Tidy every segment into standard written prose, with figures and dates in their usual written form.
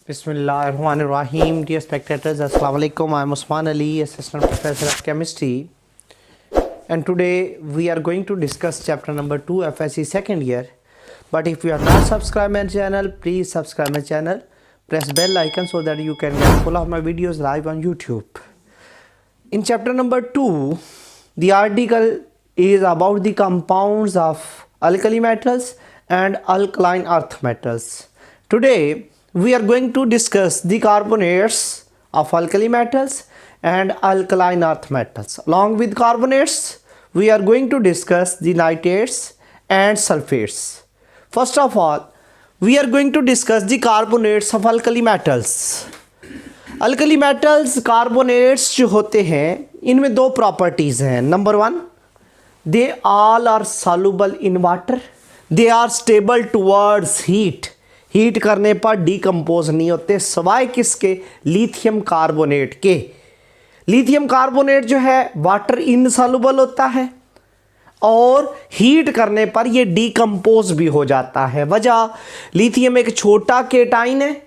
Bismillahirrahmanirrahim. Dear spectators, Assalamu alaikum. I am Usman Ali, Assistant Professor of Chemistry. And today we are going to discuss chapter number 2, FSC second year. But if you are not subscribed my channel, please subscribe my channel. Press bell icon so that you can get full of my videos live on YouTube. In chapter number 2, the article is about the compounds of alkali metals and alkaline earth metals. Today, we are going to discuss the carbonates of alkali metals and alkaline earth metals. Along with carbonates, we are going to discuss the nitrates and sulfates. First of all, we are going to discuss the carbonates of alkali metals. Alkali metals carbonates जो होते हैं इनमें दो properties हैं. Number one, they all are soluble in water. They are stable towards heat. Heat करने पर decompose नहीं होते सवाए किसके, लिथियम कार्बोनेट के. लिथियम कार्बोनेट जो है वाटर इनसॉल्युबल होता है और हीट करने पर ये डिकम्पोज भी हो जाता है. वजह, लिथियम एक छोटा केटाइन है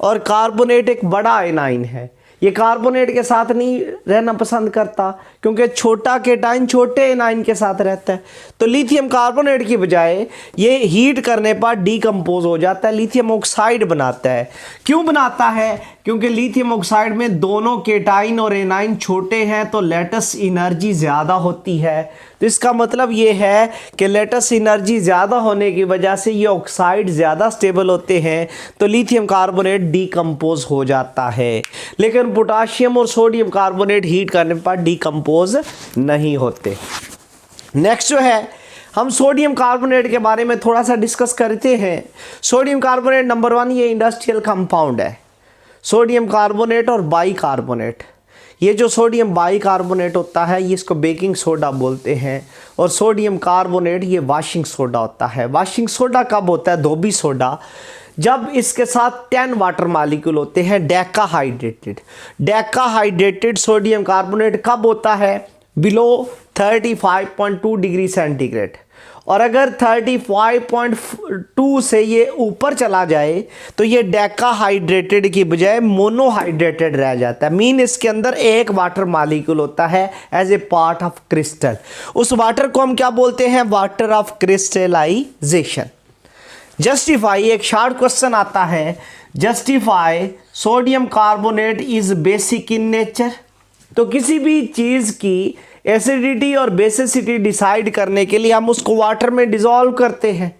और कार्बोनेट एक बड़ा एनाइन है. ये कार्बोनेट के साथ नहीं रहना पसंद करता क्योंकि छोटा केटाइन छोटे एनाइन के साथ रहता है. तो लिथियम कार्बोनेट की बजाय ये हीट करने पर डिकम्पोज हो जाता है, लिथियम ऑक्साइड बनाता है. क्यों बनाता है? क्योंकि लिथियम ऑक्साइड में दोनों केटाइन और एनाइन छोटे हैं तो लेटस एनर्जी ज़्यादा होती है. तो इसका मतलब ये है कि लेटस एनर्जी ज़्यादा होने की वजह से ये ऑक्साइड ज़्यादा स्टेबल होते हैं तो लिथियम कार्बोनेट डिकम्पोज हो जाता है. लेकिन पोटाशियम और सोडियम कार्बोनेट हीट करने पर डिकम्पोज नहीं होते. नेक्स्ट जो है, हम सोडियम कार्बोनेट के बारे में थोड़ा सा डिस्कस करते हैं. सोडियम कार्बोनेट नंबर वन, ये इंडस्ट्रियल कंपाउंड है. सोडियम कार्बोनेट और बाई कार्बोनेट, ये जो सोडियम बाई कार्बोनेट होता है ये इसको बेकिंग सोडा बोलते हैं और सोडियम कार्बोनेट ये वाशिंग सोडा होता है. वाशिंग सोडा कब होता है? धोबी सोडा, जब इसके साथ 10 वाटर मालिक्यूल होते हैं डेकाहाइड्रेटेड. डेकाहाइड्रेटेड सोडियम कार्बोनेट कब होता है? Below 35.2 degree centigrade. और अगर 35.2 से ये ऊपर चला जाए तो ये डेकाहाइड्रेटेड की बजाय मोनोहाइड्रेटेड रह जाता है. मीन इसके अंदर एक वाटर मालिक्यूल होता है as a part of crystal. उस वाटर को हम क्या बोलते हैं? Water of crystallization. जस्टिफाई, एक शॉर्ट क्वेश्चन आता है, justify sodium carbonate is basic in nature. तो किसी भी चीज़ की एसिडिटी और बेसिसिटी डिसाइड करने के लिए हम उसको वाटर में डिज़ोल्व करते हैं.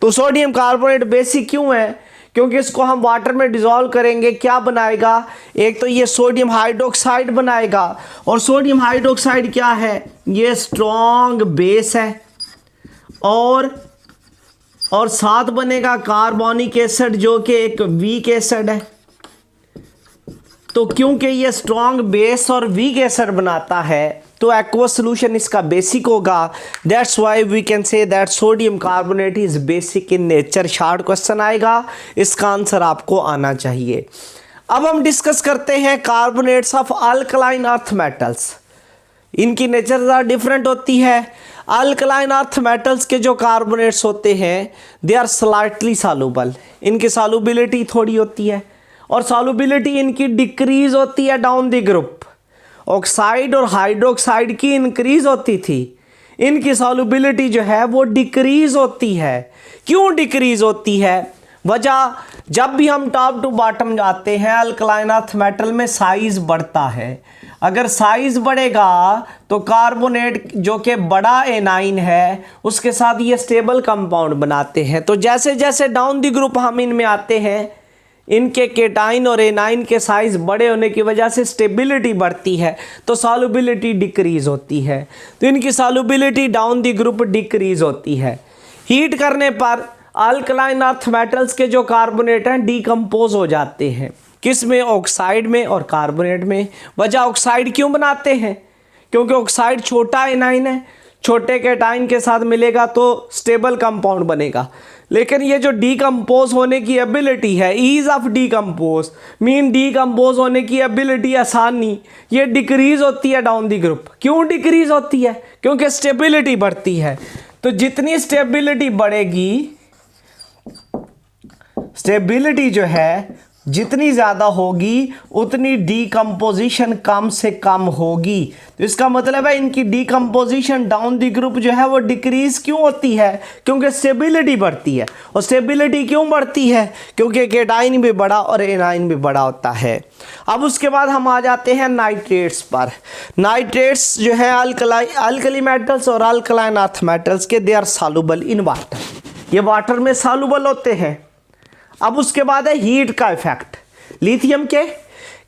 तो सोडियम कार्बोनेट बेसिक क्यों है? क्योंकि इसको हम वाटर में डिज़ोल्व करेंगे, क्या बनाएगा? एक तो ये सोडियम हाइड्रोक्साइड बनाएगा और सोडियम हाइड्रोक्साइड क्या है? ये स्ट्रॉन्ग बेस है और साथ बनेगा कार्बोनिक एसिड जो कि एक वीक एसिड है. तो क्योंकि ये स्ट्रॉन्ग बेस और वीक एसिड बनाता है तो एक्वस सॉल्यूशन इसका बेसिक होगा. That's why we can say that sodium carbonate is basic in nature. Short question आएगा, इसका आंसर आपको आना चाहिए. अब हम डिस्कस करते हैं carbonates of alkaline earth metals. इनकी नेचर ज़रा डिफरेंट होती है. अल्कलाइन अर्थ मेटल्स के जो कार्बोनेट्स होते हैं दे आर स्लाइटली सॉल्युबल. इनकी सॉल्युबिलिटी थोड़ी होती है और सॉल्युबिलिटी इनकी डिक्रीज होती है डाउन द ग्रुप. ऑक्साइड और हाइड्रोक्साइड की इंक्रीज होती थी, इनकी सॉल्युबिलिटी जो है वो डिक्रीज होती है. क्यों डिक्रीज होती है? वजह, जब भी हम टॉप टू बॉटम जाते हैं अल्कलाइन अर्थ मेटल में साइज बढ़ता है. अगर साइज बढ़ेगा तो कार्बोनेट जो कि बड़ा एनाइन है उसके साथ ये स्टेबल कंपाउंड बनाते हैं. तो जैसे जैसे डाउन द ग्रुप हम इनमें आते हैं, इनके केटाइन और एनाइन के साइज बड़े होने की वजह से स्टेबिलिटी बढ़ती है तो सॉल्युबिलिटी डिक्रीज होती है. तो इनकी solubility down the group decrease होती है. हीट करने पर अल्कलाइन अर्थ मेटल्स के जो कार्बोनेट हैं डिकम्पोज हो जाते हैं. किस में? ऑक्साइड में और कार्बोनेट में. वजह, ऑक्साइड क्यों बनाते हैं? क्योंकि ऑक्साइड छोटा एनाइन है, छोटे केटाइन के साथ मिलेगा तो स्टेबल कंपाउंड बनेगा. लेकिन ये जो डिकम्पोज होने की एबिलिटी है, ease of decompose mean decompose होने की एबिलिटी, आसानी, ये डिक्रीज होती है डाउन द ग्रुप. क्यों डिक्रीज होती है? क्योंकि स्टेबिलिटी बढ़ती है. तो जितनी स्टेबिलिटी बढ़ेगी, स्टेबिलिटी जो है जितनी ज़्यादा होगी उतनी डीकम्पोजिशन कम से कम होगी। तो इसका मतलब है इनकी डीकम्पोजिशन डाउन दी ग्रुप जो है वो डिक्रीज क्यों होती है? क्योंकि स्टेबिलिटी बढ़ती है। और स्टेबिलिटी क्यों बढ़ती है? क्योंकि केटाइन भी बड़ा और एनाइन भी बड़ा होता है। अब उसके बाद हम आ जाते हैं नाइट्रेट्स पर। नाइट्रेट्स जो है अल्कली मेटल्स और अल्कलाइन अर्थ मेटल्स के they are soluble in water, ये वाटर में सॉल्युबल होते हैं। अब उसके बाद है हीट का इफेक्ट। लिथियम के,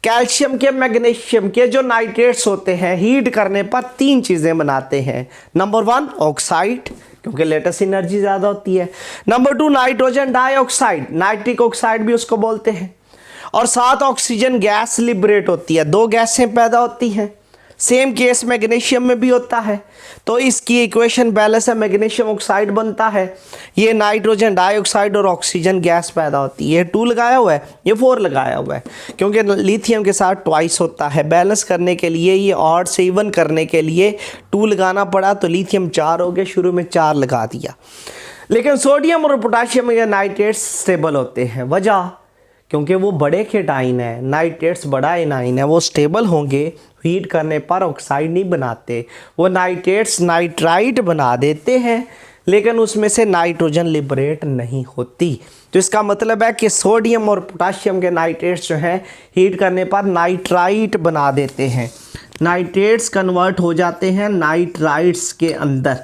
कैल्शियम के, मैग्नीशियम के जो नाइट्रेट्स होते हैं हीट करने पर तीन चीज़ें बनाते हैं। नंबर 1 ऑक्साइड, क्योंकि लेटेस्ट एनर्जी ज़्यादा होती है। Number 2 nitrogen dioxide, nitric oxide भी उसको बोलते हैं। और 7 ऑक्सीजन गैस लिबरेट होती है, 2 गैसें पैदा होती हैं। सेम केस मैग्नीशियम में भी होता है। तो इसकी इक्वेशन बैलेंस है, मैग्नीशियम ऑक्साइड बनता है, ये नाइट्रोजन डाइऑक्साइड और ऑक्सीजन गैस पैदा होती है। ये 2 लगाया हुआ है, ये 4 लगाया हुआ है, क्योंकि लिथियम के साथ ट्वाइस होता है। बैलेंस करने के लिए, ये ऑड से इवन करने के लिए 2 लगाना पड़ा, तो लिथियम 4 हो गए, शुरू में 4 लगा दिया। लेकिन सोडियम और पोटाशियम के नाइट्रेट्स स्टेबल होते हैं। वजह, क्योंकि वो बड़े केटाइन है, नाइट्रेट्स बड़ा एनाइन है, वो स्टेबल होंगे, हीट करने पर ऑक्साइड नहीं बनाते, वो नाइट्रेट्स नाइट्राइट बना देते हैं, लेकिन उसमें से नाइट्रोजन लिबरेट नहीं होती। तो इसका मतलब है कि सोडियम और पोटाशियम के नाइट्रेट्स जो हैं हीट करने पर नाइट्राइट बना देते हैं, नाइट्रेट्स कन्वर्ट हो जाते हैं नाइट्राइट्स के अंदर।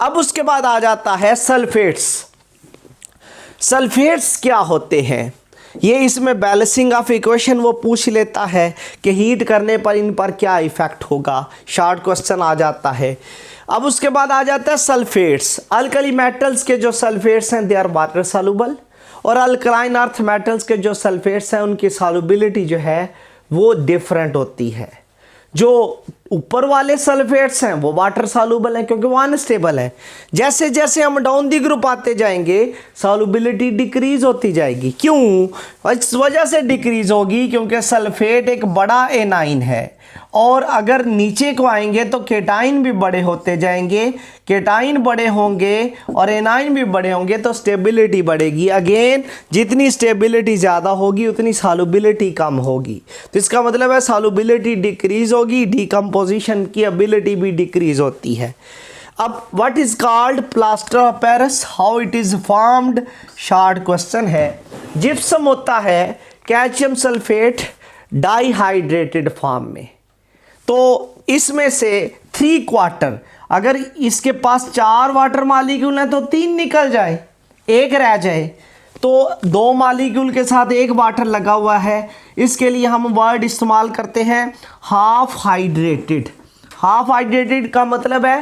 अब उसके बाद आ जाता है सल्फेट्स। सल्फेट्स क्या होते हैं? ये इसमें बैलेंसिंग ऑफ इक्वेशन वो पूछ लेता है कि हीट करने पर इन पर क्या इफेक्ट होगा, शॉर्ट क्वेश्चन आ जाता है। अब उसके बाद आ जाता है सल्फेट्स। अल्कली मेटल्स के जो सल्फेट्स हैं दे आर वाटर सॉल्युबल, और अल्कलाइन अर्थ मेटल्स के जो सल्फेट्स हैं उनकी सॉल्युबिलिटी जो है वो डिफरेंट होती है। जो ऊपर वाले सल्फेट्स हैं वो वाटर सॉल्युबल हैं, क्योंकि वो अनस्टेबल है। जैसे जैसे हम डाउन दी ग्रुप आते जाएंगे सॉल्युबिलिटी डिक्रीज होती जाएगी। क्यों? इस वजह से डिक्रीज होगी क्योंकि सल्फेट एक बड़ा एनाइन है, और अगर नीचे को आएंगे तो केटाइन भी बड़े होते जाएंगे, केटाइन बड़े होंगे और एनाइन भी बड़े होंगे, तो स्टेबिलिटी बढ़ेगी। अगेन, जितनी स्टेबिलिटी ज़्यादा होगी उतनी सॉल्युबिलिटी कम होगी। तो इसका मतलब है सॉल्युबिलिटी डिक्रीज होगी, डीकम्पोजिशन की एबिलिटी भी डिक्रीज होती है। अब what is called plaster of Paris, how it is formed, short question है। जिप्सम होता है कैल्शियम सल्फेट डाइहाइड्रेटेड फॉर्म में, तो इसमें से 3/4, अगर इसके पास 4 वाटर मालिक्यूल हैं तो 3 निकल जाए, 1 रह जाए, तो 2 मालिक्यूल के साथ 1 वाटर लगा हुआ है। इसके लिए हम वर्ड इस्तेमाल करते हैं हाफ हाइड्रेटेड। हाफ हाइड्रेटेड का मतलब है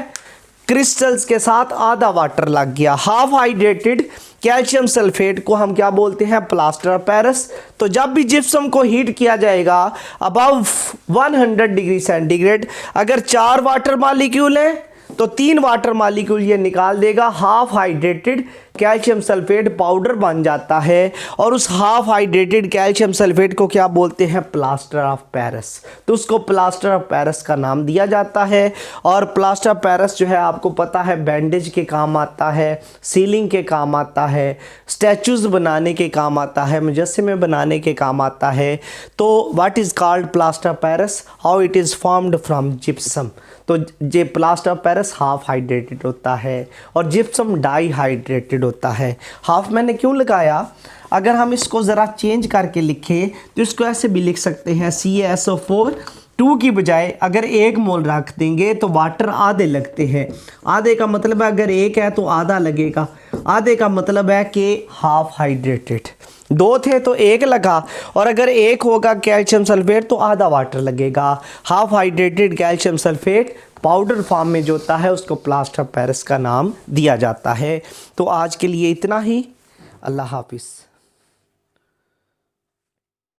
क्रिस्टल्स के साथ आधा वाटर लग गया। हाफ हाइड्रेटेड कैल्शियम सल्फेट को हम क्या बोलते हैं? Plaster of Paris. तो जब भी जिप्सम को हीट किया जाएगा अबव 100 डिग्री सेंटीग्रेड, अगर 4 वाटर मालिक्यूल हैं तो 3 वाटर मालिक्यूल ये निकाल देगा, half hydrated calcium sulphate powder बन जाता है। और उस हाफ हाइड्रेटेड कैल्शियम सल्फेट को क्या बोलते हैं? Plaster of Paris. तो उसको प्लास्टर ऑफ पेरिस का नाम दिया जाता है। और प्लास्टर ऑफ पेरिस जो है आपको पता है बैंडेज के काम आता है, सीलिंग के काम आता है, स्टैचूज बनाने के काम आता है, मुजस्समे बनाने के काम आता है। तो what is called plaster of Paris, how it is formed from gypsum. तो ये plaster of Paris half hydrated होता है और जिप्सम डाइहाइड्रेटेड होता है। हाफ मैंने क्यों लगाया? अगर हम इसको ज़रा चेंज करके लिखें तो इसको ऐसे भी लिख सकते हैं CaSO4 2 की बजाय अगर 1 मोल रख देंगे तो वाटर आधे लगते हैं। आधे का मतलब है अगर 1 है तो आधा लगेगा, आधे का मतलब है कि हाफ हाइड्रेटेड। 2 थे तो 1 लगा, और अगर 1 होगा कैल्शियम सल्फेट तो आधा वाटर लगेगा। Half hydrated calcium sulphate powder form में जो होता है उसको प्लास्टर ऑफ पेरिस का नाम दिया जाता है। तो आज के लिए इतना ही। अल्लाह हाफिज़।